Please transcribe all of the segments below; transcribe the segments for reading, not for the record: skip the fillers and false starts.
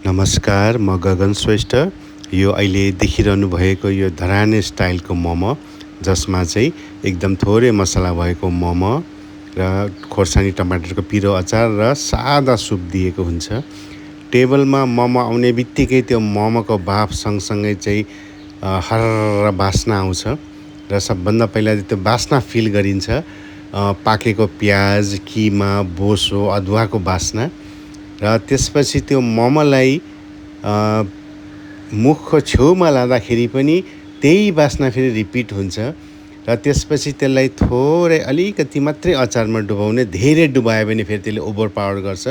नमस्कार, म गगन श्रेष्ठ। यो अहिले देखिरहनु भएको यो धराने स्टाइलको मोमो, जसमा चाहिँ एकदम थोरै मसला भएको मोमो र खोर्सानी टमाटरको पिरो अचार र सादा सुप दिएको हुन्छ। टेबलमा मोमो आउने बित्तिकै त्यो मोमोको भाप सँगसँगै चाहिँ हर्र बास्ना आउँछ र सबभन्दा पहिला त्यो बास्ना फिल गरिन्छ। पाकेको प्याज, किमा, बोसो, अदुवाको बास्ना र त्यसपछि त्यो मोमोलाई मुखको छेउमा लाँदाखेरि पनि त्यही बास्ना फेरि रिपिट हुन्छ र त्यसपछि त्यसलाई थोरै अलिकति मात्रै अचारमा डुबाउने। धेरै डुबायो भने फेरि त्यसले ओभर पावर गर्छ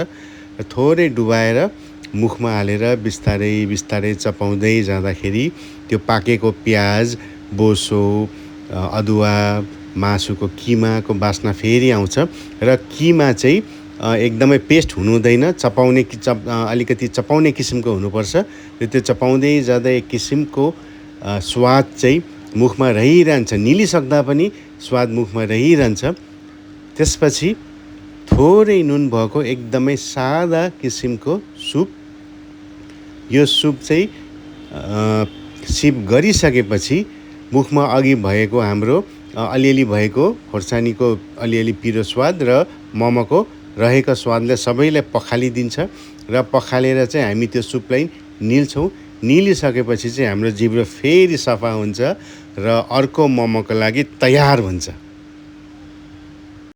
र थोरै डुबाएर मुखमा हालेर बिस्तारै बिस्तारै चपाउँदै जाँदाखेरि त्यो पाकेको प्याज, बोसो, अदुवा, मासुको किमाको बास्ना फेरि आउँछ र किमा चाहिँ एकदमै पेस्ट हुनु हुँदैन, अलिकति चपाउने किसिमको हुनुपर्छ र त्यो चपाउँदै जाँदा एक किसिमको स्वाद चाहिँ मुखमा रहिरहन्छ। निलिसक्दा पनि स्वाद मुखमा रहिरहन्छ। त्यसपछि थोरै नुन भएको एकदमै सादा किसिमको सुप। यो सुप चाहिँ सिप गरिसकेपछि मुखमा अघि भएको हाम्रो अलिअलि भएको खोर्सानीको अलिअलि पिरो स्वाद र मोमोको रहेको स्वादले सबैलाई पखालिदिन्छ र पखालेर चाहिँ हामी त्यो सुपलाई निल्छौँ। निलिसकेपछि चाहिँ हाम्रो जिब्रो फेरि सफा हुन्छ र अर्को मोमोको लागि तयार हुन्छ।